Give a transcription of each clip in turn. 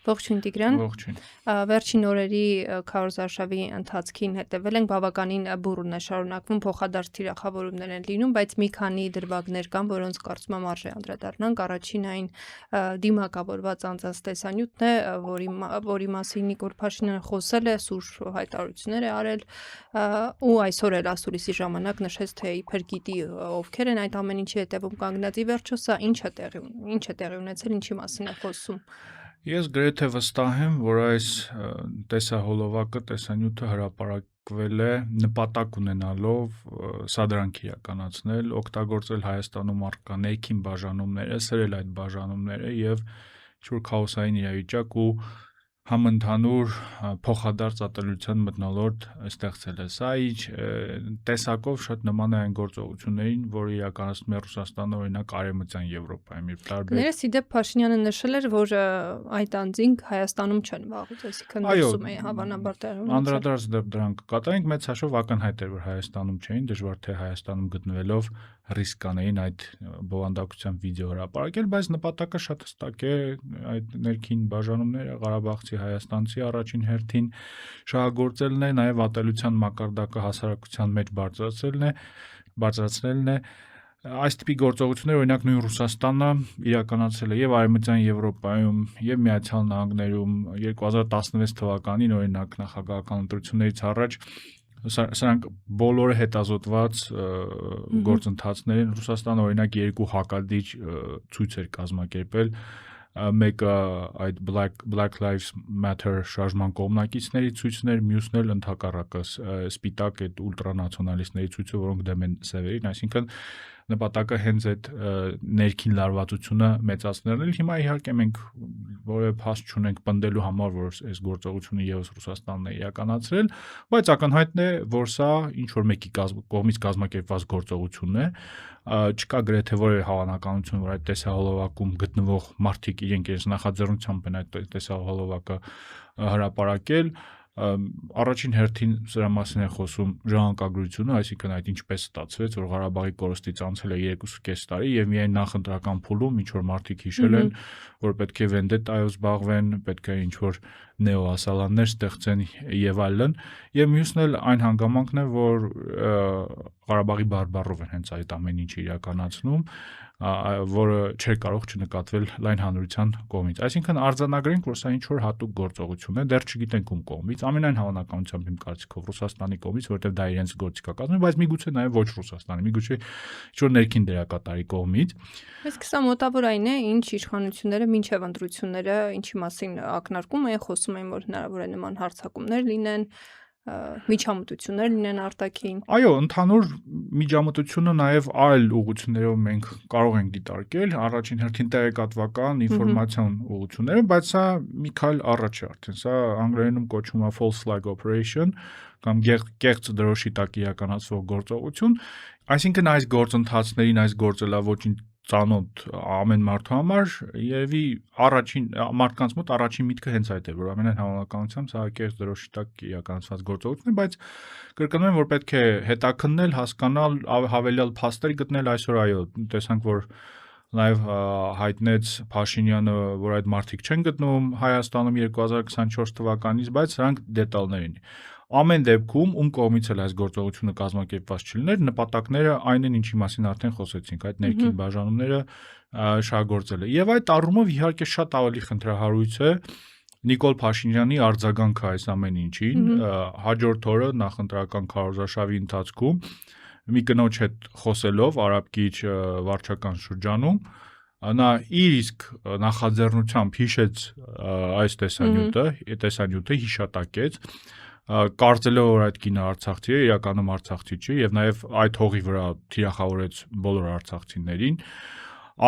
Ողջույն Տիգրան, Ողջույն։ Վերջին օրերի քարոզարշավի ընթացքին հետևել ենք, բավականին բուռն է շարունակվում, փոխադարձ թիրախավորումներ են լինում, բայց մի քանի դրվագներ կան, որոնց կարծում եմ արժե անդրադառնանք։ Առաջին այն դիմակավորված անձանց տեսանյութն է, որի մասին Նիկոլ Փաշինյանը խոսել է, սուր հայտարարություններ է արել, ու այսօր էլ ասուլիսի ժամանակ նշեց, թե իբր գիտի ովքեր են այդ ամեն ինչի հետևում կանգնած։ Ի վերջո սա ինչ է տեղի ունեցել, ինչի մասին է խոսում։ Ես գրեթե վստահ եմ, որ այս տեսահոլովակը, տեսանյութը հրապարակվել է նպատակ ունենալով սադրանք իրականացնել, օգտագործել Հայաստանում առկա ներքին բաժանումները, սրել այդ բաժանումները եւ ինչ-որ քաոսային իրավիճակ ու համընդհանուր փոխադարձ ատելության մթնոլորտ ստեղծել է։ Սա ինչ տեսակով շատ նման է այն գործողություններին, որը իրականացնում է Ռուսաստանը, օրինակ Արևմտյան Եվրոպայում իր տարբեր։ Ներս իդեպ Փաշինյանը նշել էր, որ այդ անձինք Հայաստանում չեն վաղուց, այսինքն ներսում է հավանաբար տեղի ունեցել։ Անդրադարձ դրանք կատարենք, մեծ հաշվով ակնհայտ էր, որ Հայաստանում չէին, դժվար թե Հայաստանում գտնվելով ռիսկ կանեին այդ բովանդակության վիդեո հրապարակել, բայց նպատակը շատ հստակ է, այդ ներքին բաժանումները Ղարաբաղցի հայաստանցի առաջին հերթին շահագործելն է, նաև ատելության մակարդակը հասարակության մեջ բարձրացնելն է։ Այս տիպի գործողությունները օրինակ նույն Ռուսաստանը իրականացրել է եւ Արևմտյան Եվրոպայում եւ Միացյալ Նահանգներում 2016 թվականին օրինակ նախագահական ընտրություններից առաջ սրանք բոլորը հետազոտված գործընթացներ են։ Ռուսաստանը օրինակ 2 հակադիր ցույց էր կազմակերպել, մեկը այդ Black Lives Matter շարժման կողմնակիցների ցույցն էր, մյուսն էլ ընդհակառակը սպիտակ այդ ուլտրանացիոնալիստների ցույցը, որոնք դեմ են սևերին, այսինքն նպատակը հենց այդ ներքին լարվածությունը մեծացնելն է։ Հիմա իհարկե մենք որևէ փաստ չունենք պնդելու համար, որ այս գործողությունը եւս Ռուսաստանն է իրականացրել, բայց ակնհայտն է, որ սա ինչ որ մեկի կողմից կազմակերպված գործողություն է, չկա գրեթե որևէ հավանականություն, որ այդ տեսահոլովակում գտնվող մարդիկ իրենք իրենց նախաձեռնությամբ են այդ տեսահոլովակը հրապարակել։ Առաջին հերթին սրա մասին է խոսում ժողովրդագրությունը, այսինքն այդ ինչպես ստացվեց, որ Ղարաբաղի կորստից անցել է 2.5 տարի եւ միայն նախընտրական փուլում ինչ որ մարդիկ հիշել են, որ պետք է վենդետայով զբաղվեն, պետք է ինչ որ նեոասալաններ ստեղծեն եւ այլն, եւ մյուսն էլ այն հանգամանքն է, որ Ղարաբաղի բարբառով են հենց այդ ամեն ինչը իրականացնում, որը չէր կարող չնկատվել լայն հանրության կողմից։ Այսինքն արձանագրենք, որ սա ինչ որ հատուկ գործողություն է, դեռ չգիտենք ում կողմից, ամենայն հավանականությամբ իմ կարծիքով Ռուսաստանի կողմից, որովհետև դա իրենց գործիքակազմն է, բայց միգուցե նաև ոչ Ռուսաստանի, միգուցե ինչ որ ներքին դերակատարի կողմից։ Իսկ սա մոտավոր այն է, ինչ իշխանությունները մինչև ընտրությունները ինչի մասին ակնարկում են, խոսում են, որ հնարավոր է նման հարձակումներ լինեն, միջամտություններ լինեն արտաքին։ Այո, ընդհանուր միջամտությունը նաև այլ ուղղություններով մենք կարող ենք դիտարկել, առաջին հերթին տեղեկատվական, ինֆորմացիոն ուղղությունները, բայց սա մի քայլ առաջ է արդեն, սա անգլերենում կոչվում է false flag operation կամ կեղծ դրոշի տակ իրականացվող գործողություն, այսինքն այս գործընթացներին, այս գործելավոճին ծանոթ ամեն մարդու համար երևի մարդկանց մոտ առաջին միտքը հենց այդ է, որ ամենայն հավանականությամբ սա կեղծ դրոշի տակ իրականացված գործողություն է, բայց կրկնում եմ, որ պետք է հետաքննել, հասկանալ, հավելյալ փաստեր գտնել, այսօր այո, տեսանք, որ նաև հայտնեց Փաշինյանը, որ այդ մարդիկ չեն գտնվում Հայաստանում 2024 թվականից, բայց սրանք դետալներ են։ Ամեն դեպքում ում կողմից էլ այս գործողությունը կազմակերպված չլիներ, նպատակները այն են, ինչի մասին արդեն խոսեցինք, այդ ներքին բաժանումները շահագործելը։ Եվ այդ առումով իհարկե շատ ավելի խնդրահարույց է Նիկոլ Փաշինյանի արձագանքը այս ամեն ինչին, հաջորդ օրը նախընտրական քարոզարշավի ընթացքում մի կնոջ հետ խոսելով արաբկիչ վարչական շրջանում, նա իր իսկ նախաձեռնությամբ հիշեց այս տեսանյութը հիշատակեց, կարծելով, որ այդ կինը արցախցի է, իրականում արցախցի չի, եւ նաեւ այդ հողի վրա թիրախավորեց բոլոր արցախցիներին։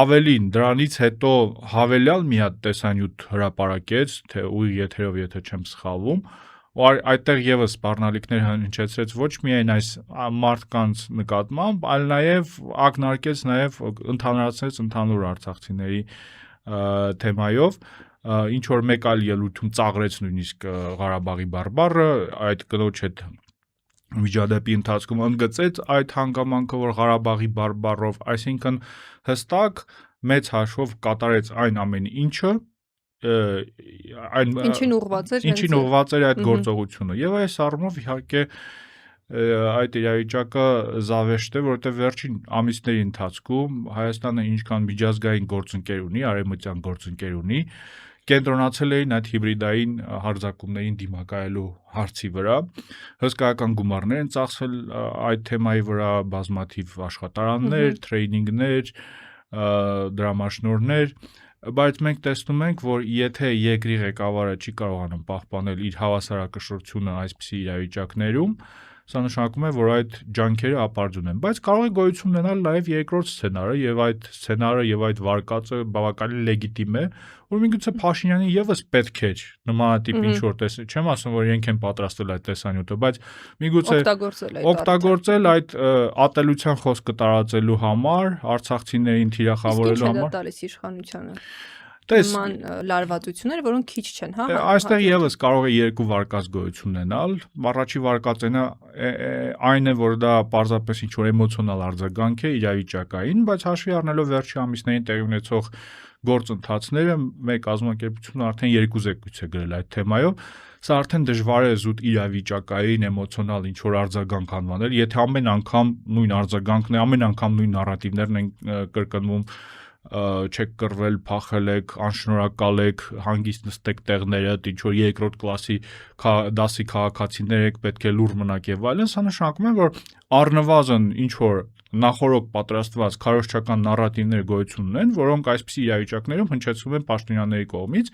Ավելին, դրանից հետո հավելյալ մի հատ տեսանյութ հրապարակեց, թե ուղիղ եթերով, եթե չեմ սխալվում, ու այդտեղ եւս սպառնալիքներ հնչեցրեց ոչ միայն այս մարդկանց նկատմամբ, այլ նաեւ ակնարկեց նաեւ ընդհանրացրեց ընդհանուր արցախցիների թեմայով, ինչ որ մեկ այլ ելույթում ծաղրեց նույնիսկ Ղարաբաղի բարբառը, այդ կնոջ հետ միջադեպի ընթացքում ընդգծեց այդ հանգամանքը, որ Ղարաբաղի բարբառով, այսինքն հստակ մեծ հաշվով կատարեց այն ամեն ինչը, այն ինչին ուղղված էր այդ գործողությունը եւ այս առումով իհարկե այդ իրավիճակը զավեշտ է, որովհետեւ վերջին ամիսների ընթացքում Հայաստանը ինչքան միջազգային գործընկեր ունի, արևմտյան գործընկեր ունի, կենտրոնացել էին այդ հիբրիդային հարձակումներին դիմակայելու հարցի վրա, հսկայական գումարներ են ծախսվել այդ թեմայի վրա, բազմաթիվ աշխատարաններ, տրեյնինգներ, դրամաշնորհներ, բայց մենք տեսնում ենք, որ եթե երկրի ղեկավարը չի կարողանում պահպանել իր հավասարակշռությունը այսպիսի իրավիճակներում, սա նշանակում է, որ այդ ջանքերը ապարդյուն են, բայց կարող է գոյություն ունենալ նաև երկրորդ սցենարը եւ այդ սցենարը եւ այդ վարկածը բավականին լեգիտիմ է, որ միգուցե Փաշինյանին եւս պետք էր նմանատիպ ինչ-որ տեսնել, չեմ ասում, որ իրենք են պատրաստել այդ տեսանյութը, բայց միգուցե օգտագործել այդ ատելության խոսքը տարածելու համար, արցախցիներին թիրախավորելու համար։ Իսկ ինչ է դա տալիս իշխանությանը։ Նման լարվածություններ, որոնք քիչ չեն, հա։ Այստեղ եւս կարող է երկու վարկած գոյություն ունենալ։ Առաջի վարկածն այն է, որ դա պարզապես ինչ-որ էմոցիոնալ արձագանք է իրավիճակային, բայց հաշվի առնելով վերջի ամիսներին տեղի ունեցող գործընթացները, մեր կազմակերպությունը արդեն երկու զեկույց է գրել այդ թեմայով, սա արդեն դժվար է զուտ իրավիճակային էմոցիոնալ ինչ-որ արձագանք անվանել, եթե ամեն անգամ նույն արձագանքն է, ամեն անգամ նույն նարատիվներն են կրկնվում, չեք կռվել, փախել եք, անշնորհակալ եք, հանգիստ նստեք տեղներդ, ինչ որ երկրորդ կլասի դասի քաղաքացիներ եք, պետք է լուռ մնաք եւ այլն, սա նշանակում է, որ առնվազն ինչ որ նախորոք պատրաստված քարոզչական նարատիվներ գոյություն ունեն, որոնք այսպիսի իրավիճակներում հնչեցվում են պաշտոնյաների կողմից,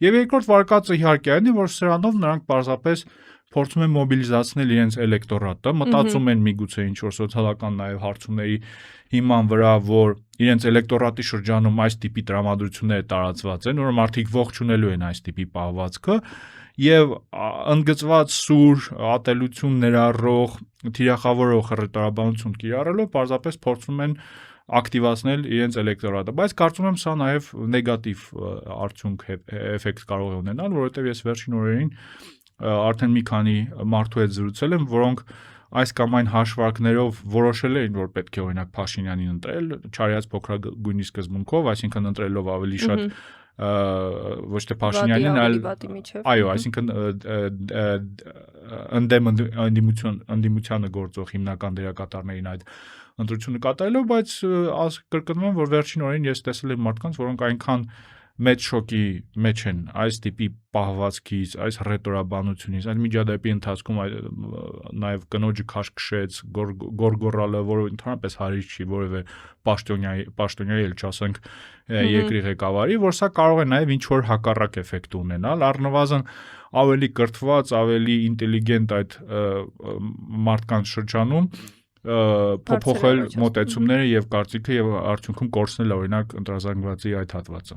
եւ երկրորդ վարկածը իհարկե այն է, որ սրանով նրանք պարզապես փորձում են մոբիլիզացնել իրենց էլեկտորատը, մտածում են միգուցե ինչ-որ սոցիալական նաև հարցումների հիման վրա, որ իրենց էլեկտորատի շրջանում այս տիպի տրամադրությունները տարածված են, որ մարդիկ ողջունելու են այս տիպի պահվածքը եւ ընդգծված սուր ատելություն ներառող, թիրախավորող հռետորաբանություն կիրառելով պարզապես փորձում են ակտիվացնել իրենց էլեկտորատը, բայց կարծում եմ սա նաև նեգատիվ արդյունք էֆեկտ կարող է ունենալ, որովհետեւ ես վերջին օրերին արդեն մի քանի մարդու հետ զրուցել եմ, որոնք այս կամ այն հաշվարկներով որոշել էին, որ պետք է օրինակ Փաշինյանին ընտրել, չարյաց փոքրագույնի սկզբունքով, այսինքն ընտրելով ավելի շատ ոչ թե Փաշինյանին, այլ այսինքն ընդդիմությանը գործող հիմնական դերակատարներին այդ ընտրությունը կատարելով, բայց կրկնում եմ, որ վերջին օրերին ես տեսել եմ մարդկանց, որոնք այնքան մեծ շոկի մեջ են այս տիպի պահվածքից, այս հռետորաբանությունից, այդ միջադեպի ընթացքում նաև կնոջը քաշքշեց, գորգորալը, որը ընդհանրապես հարիր չի որևէ պաշտոնյայի էլ չասենք երկրի ղեկավարի, որ սա կարող է նաև ինչ-որ հակառակ էֆեկտ ունենալ, առնվազն ավելի կրթված, ավելի ինտելիգենտ այդ մարդկանց շրջանում փոփոխել մոտեցումները եւ կարծիքը եւ արդյունքում կորցնել օրինակ ընտրազանգվածի այդ հատվածը։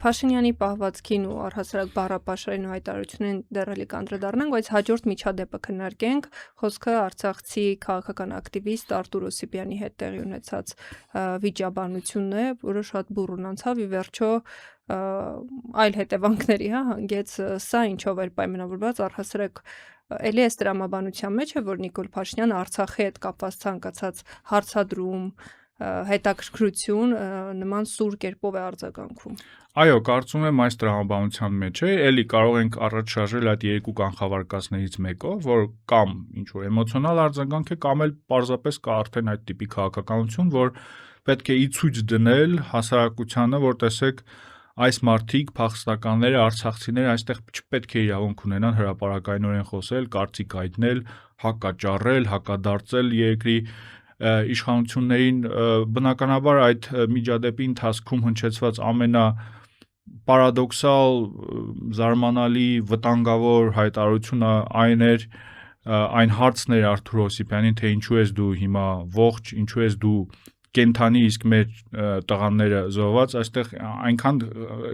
Փաշինյանի պահվածքին ու առհասարակ բառապաշարին ու հայտարարություններին դեռ էլի կանդրադառնանք, բայց հաջորդ միջադեպը քննարկենք, խոսքը արցախցի քաղաքական ակտիվիստ Արտուր Օսիպյանի հետ տեղի ունեցած վիճաբանությունն է, որը շատ բուռն անցավ, ի վերջո այլ հետևանքների, հա, հանգեց սա ինչով էր պայմանավորված առհասարակ էլի այս տրամաբանության մեջ է, որ Նիկոլ Փաշինյանը Արցախի հետ կապված ցանկացած հարցադրում, հետաքրքրություն նման սուր կերպով է արձագանքում։ Այո, կարծում եմ այս տրամաբանության մեջ է, էլի կարող ենք առաջ շարժել այդ երկու կանխավարկածներից մեկով, որ կամ ինչ-որ էմոցիոնալ արձագանք է, կամ էլ պարզապես կա արդեն այդ տիպի քաղաքականություն, որ պետք է ի ցույց դնել հասարակությանը, որ տեսեք այս մարդիկ, փախստականները, արցախցիները այստեղ չպետք է իրավունք ունենան հրապարակայնորեն խոսել, կարծիք հայտնել, հակաճառել, հակադարձել երկրի իշխանություններին, բնականաբար այդ միջադեպի ընթացքում հնչեցված ամենապարադոքսալ, զարմանալի, վտանգավոր հայտարարությունը այն հարցն էր Արտուր Օսիպյանին, թե ինչու ես դու հիմա ողջ, ինչու ես դու կենթանի, իսկ մեր տղաները զոհված, այստեղ այնքան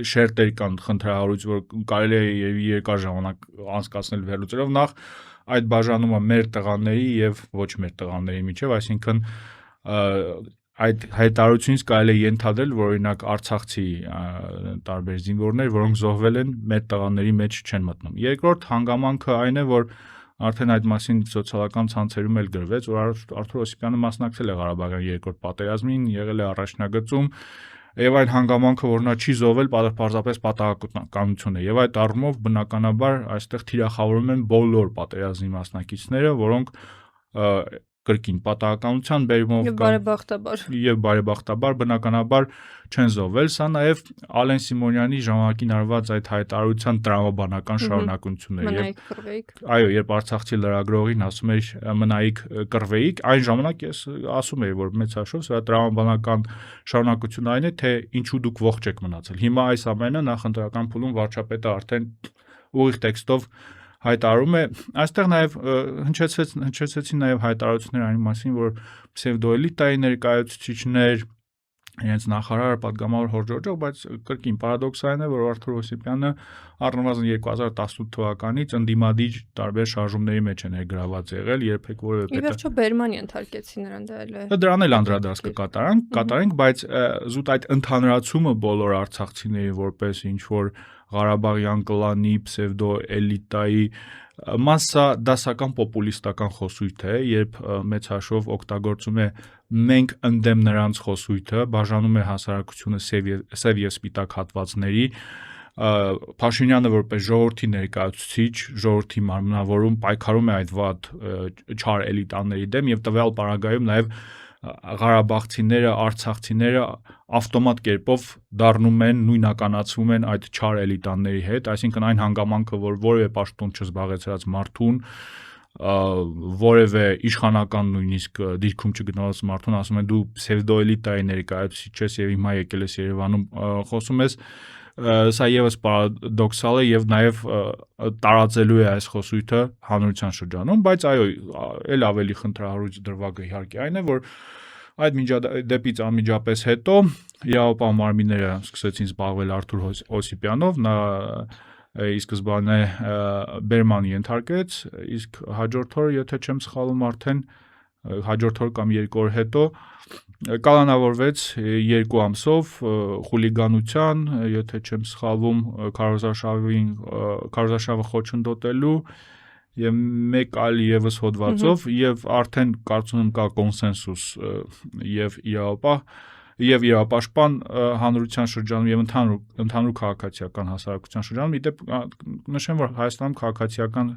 շերտեր կան խնդրահարույց, որ կարելի է երկար ժամանակ անցկացնել վերլուծելով, նախ այդ բաժանումը մեր տղաների եւ ոչ մեր տղաների միջեւ, այսինքն այդ հայտարարությունից կարելի է ենթադրել, որ օրինակ արցախցի տարբեր զինվորներ, որոնք զոհվել են, մեր տղաների մեջ չեն մտնում։ Երկրորդ հանգամանքը այն է, որ արդեն այդ մասին սոցիալական ցանցերում էլ գրվեց, որ Արտուր Օսիպյանը մասնակցել է Ղարաբաղյան երկրորդ պատերազմին, եղել է առաջնագծում, եւ այն հանգամանքը, որ նա չի զոհվել, պարզապես պատահականություն է եւ այդ առումով բնականաբար այստեղ թիրախավորում են բոլոր պատերազմի մասնակիցները, որոնք կրկին պատահականության բերումով եւ բարեբախտաբար բնականաբար չեն զոհվել, սա նաեւ Ալեն Սիմոնյանի ժամանակին արված այդ հայտարարության տրամաբանական շարունակությունն է եւ այո, երբ Արցախցի լրագրողին ասում էր մնայիք կռվեիք, այն ժամանակ ես ասում էի, որ մեծ հաշվով սա տրամաբանական շարունակությունն այն է, թե ինչու դուք ողջ եք մնացել։ Հիմա այս ամենը նախընտրական փուլում վարչապետը արդեն ուղիղ տեքստով հայտարարում է, այստեղ նաև հնչեցեցին նաև հայտարարություններ այն մասին, որ պսևդոէլիտայի ներկայացուցիչներ, իրենց նախարարը պատգամավոր հորժորջող, բայց կրկին պարադոքսային է, որ Արթուր Օսիպյանը առնվազն 2018 թվականից ընդդիմադիր տարբեր շարժումների մեջ է ներգրաված եղել, երբեք որևէ Ի վերջո Բերմանի ենթարկեցին նրան դրան էլ անդրադարձ կկատարենք, բայց զուտ այդ ընդհանրացումը բոլոր արցախցիների որպես ինչ որ Ղարաբաղյան կլանի, պսևդոէլիտայի մասսա դասական պոպուլիստական խոսույթ է, երբ մեծ հաշվով օգտագործում է մենք ընդդեմ նրանց խոսույթը, բաժանում է հասարակությունը սև եւ սպիտակ հատվածների, Փաշինյանը որպես ժողովրդի ներկայացուցիչ, ժողովրդի մարմնավորում պայքարում է այդ վատ չար էլիտաների դեմ եւ տվյալ պարագայում նաեւ Ղարաբաղցիները, արցախցիները ավտոմատ կերպով դառնում են, նույնականացվում են այդ չար էլիտաների հետ, այսինքն այն հանգամանքը, որ որևէ պաշտոն չզբաղեցրած մարդուն, որևէ իշխանական նույնիսկ դիրքում չգտնված մարդուն ասում են դու պսևդոէլիտայի ներկայացուցիչ ես եւ հիմա եկել ես Երևանում խոսում ես, սա եւս պարադոքսալ է եւ նաեւ տարածելու է այս խոսույթը հանրության շրջանում, բայց այո, ել ավելի խնդրահարույց դրվագը իհարկե այն է, որ այդ միջադեպից անմիջապես հետո իրավապահ մարմինները սկսեցին զբաղվել Արթուր Օսիպյանով, նա ի սկզբանե Բերմանի ենթարկեց, իսկ հաջորդ օրը, եթե չեմ սխալվում, արդեն հաջորդ օր կամ 2 օր հետո կալանավորվեց 2 ամսով խուլիգանության, եթե չեմ սխալվում, քարոզարշավը խոչընդոտելու եւ մեկ այլ եւս հոդվածով եւ արդեն կարծում եմ կա կոնսենսուս եւ իրավապաշտպան հանրության շրջանում եւ ընդհանուր քաղաքացիական հասարակության շրջանում, իդեպ նշեմ, որ Հայաստանում քաղաքացիական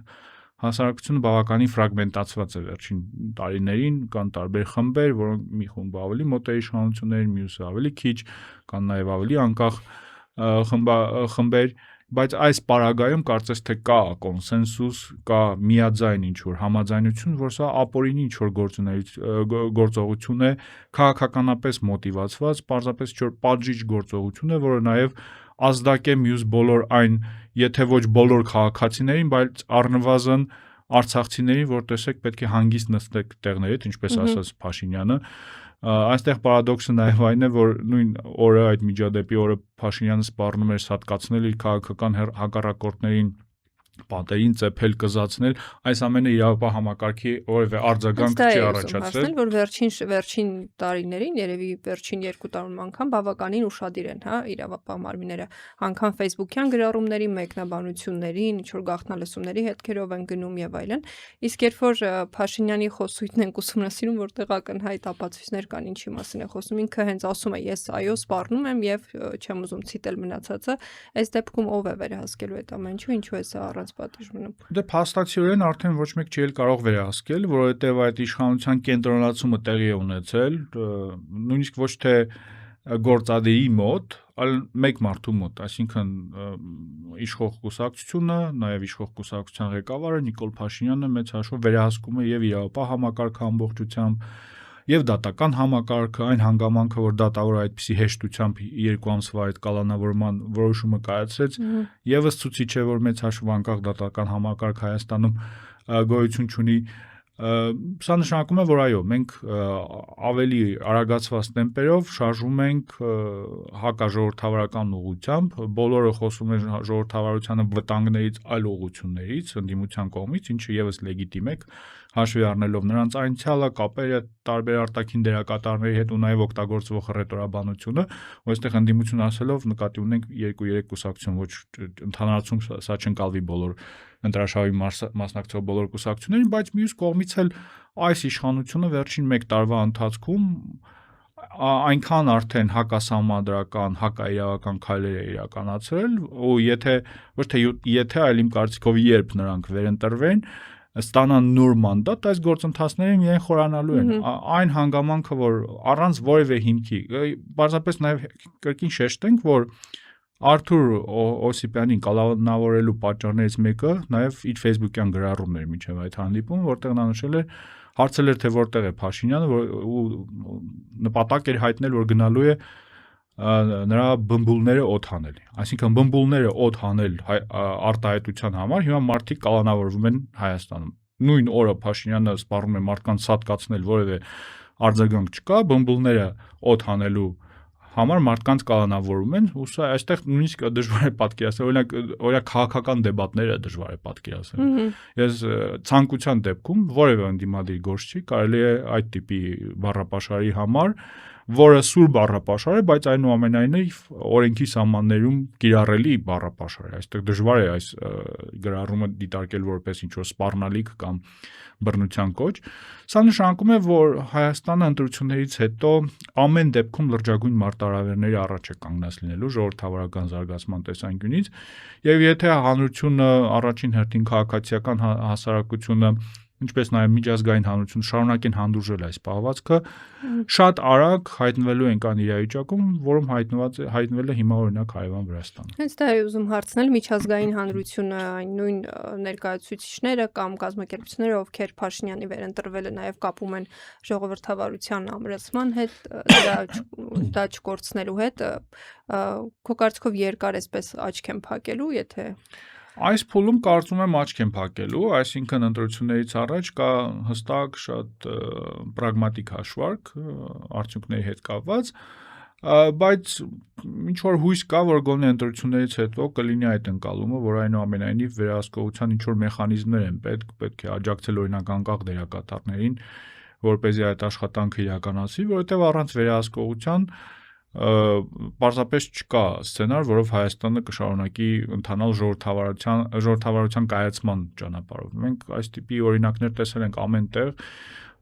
հասարակությունը բավականին ֆրագմենտացված է վերջին տարիներին, կան տարբեր խմբեր, որոնք մի խումբ ավելի մոտ է իշխանություններին, մյուսը ավելի քիչ, կան նաև ավելի անկախ խմբեր, բայց այս պարագայում կարծես թե կա կոնսենսուս, կա միաձայն ինչ-որ համաձայնություն, որ սա ապօրինի ինչ-որ գործողություն է, քաղաքականապես մոտիվացված, պարզապես ինչ-որ պատժիչ գործողություն է, որը նաև ազդակ է մյուս բոլոր այն, եթե ոչ բոլոր քաղաքացիներին, բայց առնվազն արցախցիներին, որ տեսեք պետք է հանգիստ նստեք տեղներիդ, ինչպես ասաց Փաշինյանը, այստեղ պարադոքսը նաև այն է, որ նույն օրը այդ միջադեպի օրը Փաշինյանը սպառնում էր սատկացնել իր քաղաքական հակառակորդներին պատերին ծեփել, կզացնել, այս ամենը իրավապահ համակարգի որևէ արձագանք չի առաջացրել, որ վերջին տարիներին, երևի վերջին 2 տարում անգամ բավականին ուշադիր են, իրավապահ մարմինները, անգամ Facebook-յան գրառումների, մեկնաբանություններին, ինչ որ գաղտնալսումների հետքերով են գնում եւ այլն, իսկ երբ որ Փաշինյանի խոսույթն են ուսումնասիրում, որտեղ ակնհայտ ապացույցներ կան, ինչի մասին է խոսում, ինքը հենց ասում է, ես այո, սպառնում եմ եւ չեմ ուզում ցիտել մնացածը, այս դեպքում ով է վերահսկելու այդ ամեն ինչու է սա առանց պատիժ մնում։ Դե փաստացիորեն արդեն ոչ մեկ չի կարող վերահսկել, որովհետև այդ իշխանության կենտրոնացումը տեղի է ունեցել, նույնիսկ ոչ թե գործադերի մոտ, այլ մեկ մարդու մոտ, այսինքն իշխող կուսակցությունը, նաև իշխող կուսակցության ղեկավարը Նիկոլ Փաշինյանը մեծ հաշվով վերահսկում է եւ իրավապահ համակարգը ամբողջությամբ եւ դատական համակարգը, այն հանգամանքը, որ դատավորը այդպիսի հեշտությամբ 2 ամսվա այդ կալանավորման որոշումը կայացրեց, եւս ցույց է, որ մեծ հաշվով անկախ դատական համակարգ Հայաստանում գոյություն չունի։ Սա նշանակում է, որ այո, մենք ավելի արագացված տեմպերով շարժվում ենք հակաժողովրդավարական ուղղությամբ, բոլորը խոսում են ժողովրդավարությանը վտանգներից այլ ուղղություններից, ընդդիմության կողմից, ինչը եւս լեգիտիմ է, հաշվի առնելով նրանց անցյալը, կապերը տարբեր արտաքին դերակատարների հետ ու նաև օգտագործվող ռետորաբանությունը, ու այստեղ ընդդիմություն ասելով նկատի ունենք 2-3 կուսակցություն, ոչ ընդհանրացում սա չընկալվի բոլոր ընտրաշավի մասնակցող բոլոր կուսակցություններին, բայց մյուս կողմից էլ այս իշխանությունը վերջին 1 տարվա ընթացքում այնքան արդեն հակասահմանադրական, հակաիրավական քայլեր է իրականացրել, ու եթե ոչ թե եթե, այլ իմ կարծիքով երբ նրանք վերընտրվեն, ստանան նոր մանդատ, այս գործընթացները միայն խորանալու են։ Այն հանգամանքը, որ առանց որևէ հիմքի, պարզապես նաև կրկին շեշտենք, որ Արթուր Օսիպյանին կալանավորելու պատճառներից մեկը նաև իր Facebook-յան գրառումն էր մինչև այդ հանդիպումը, որտեղ նա նշել էր, հարցել էր, թե որտեղ է Փաշինյանը, ու նպատակ էր հայտնել, որ գնալու է նրա բմբուլները օդ հանել։ Այսինքն բմբուլները օդ հանել արտահայտության համար հիմա մարդիկ կալանավորվում են Հայաստանում։ Նույն օրը Փաշինյանը սպառում է մարդկանց սատկացնել, որևէ արձագանք չկա, բմբուլները օդ հանելու համար մարդկանց կալանավորում են, ու սա այստեղ նույնիսկ դժվար է պատկերացնել, օրինակ քաղաքական դեբատները դժվար է պատկերացնել։ Ես ցանկության դեպքում որևէ ընդդիմադիր գործչի կարելի է այդ տիպի բառապաշարի համար, որը սուր բառապաշար է, բայց այնուամենայնիվ օրենքի սահմաններում կիրառելի բառապաշար է։ Այստեղ դժվար է այս գրառումը դիտարկել որպես ինչ-որ սպառնալիք կամ բռնության կոչ։ Սա նշանակում է, որ Հայաստանը ընտրություններից հետո ամեն դեպքում լրջագույն մարտահրավերների առաջ է կանգնած լինելու ժողովրդավարական զարգացման տեսանկյունից, եւ եթե հանրությունը առաջին հերթին քաղաքացիական հասարակությունը, ինչպես նաև միջազգային հանրությունը շարունակեն հանդուրժել այս պահվածքը, շատ արագ հայտնվելու են կան իրավիճակում, որում հայտնվել է հիմա օրինակ Հարևան Վրաստանը։ Հենց դա է ուզում հարցնել, միջազգային հանրությունը, այն նույն ներկայացուցիչները կամ կազմակերպությունները, ովքեր Փաշինյանի վերընտրվելը նաև կապում են ժողովրդավարության ամրացման հետ, դա չկորցնելու հետ, քո կարծիքով երկար էսպես աչք են փակելու, եթե Այս փուլում կարծում եմ աչք են փակելու, այսինքն ընտրություններից առաջ կա հստակ շատ պրագմատիկ հաշվարկ արդյունքների հետ կապված, բայց ինչ որ հույս կա, որ գոնե ընտրություններից հետո կլինի այդ ընկալումը, որ այնուամենայնիվ վերահսկողության ինչ որ մեխանիզմներ են պետք է աջակցել օրինակ անկախ դերակատարներին, որպեսզի այդ աշխատանքը իրականացվի, որովհետև առանց վերահսկողության պարզապես չկա սցենար, որով Հայաստանը կշարունակի ընթանալ ժողովրդավարության կայացման ճանապարհով։ Մենք այս տիպի օրինակներ տեսել ենք ամեն տեղ,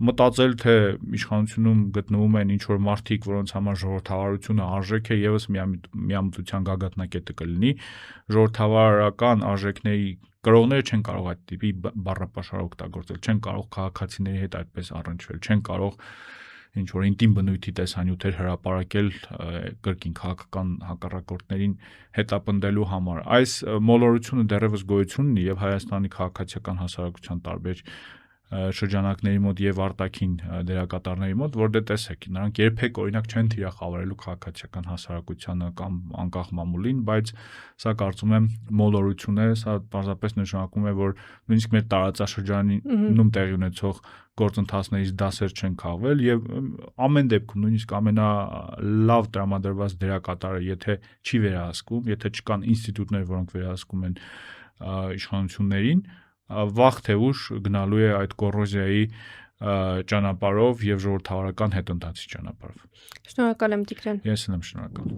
մտածել թե իշխանությունում գտնվում են ինչ որ մարդիկ, որոնց համար ժողովրդավարությունը արժեք է, եւս միամտության գագաթնակետը կլինի, ժողովրդավարական արժեքների կրողները չեն կարող այդ տիպի բառապաշար օգտագործել, չեն կարող քաղաքացիների հետ այդպես առնչվել, չեն կարող ինչ որ ինտիմ բնույթի տեսանյութեր հրապարակել կրկին քաղաքական հակառակորդներին հետապնդելու համար։ Այս մոլորությունը դեռևս գոյություն ունի եւ Հայաստանի քաղաքացիական հասարակության տարբեր շրջանակների մոտ եւ արտաքին դերակատարների մոտ, որ դե տեսեք, նրանք երբեք օրինակ չեն թիրախավորելու քաղաքացիական հասարակությանը կամ անկախ մամուլին, բայց սա կարծում եմ մոլորություն է, սա պարզապես նշանակում է, որ նույնիսկ մեր տարածաշրջանում տեղի ունեցող գործընթացներից դասեր չեն քաղվել եւ ամեն դեպքում նույնիսկ ամենալավ տրամադրված դերակատարը, եթե չի վերահսկվում, եթե չկան ինստիտուտներ, որոնք վերահսկում են իշխանություններին, վաղ թե ուշ գնալու է այդ կոռոզիայի ճանապարհով եւ ժողովրդավարական հետընթացի ճանապարհով։ Շնորհակալ եմ Տիգրան։ Ես եմ շնորհակալ։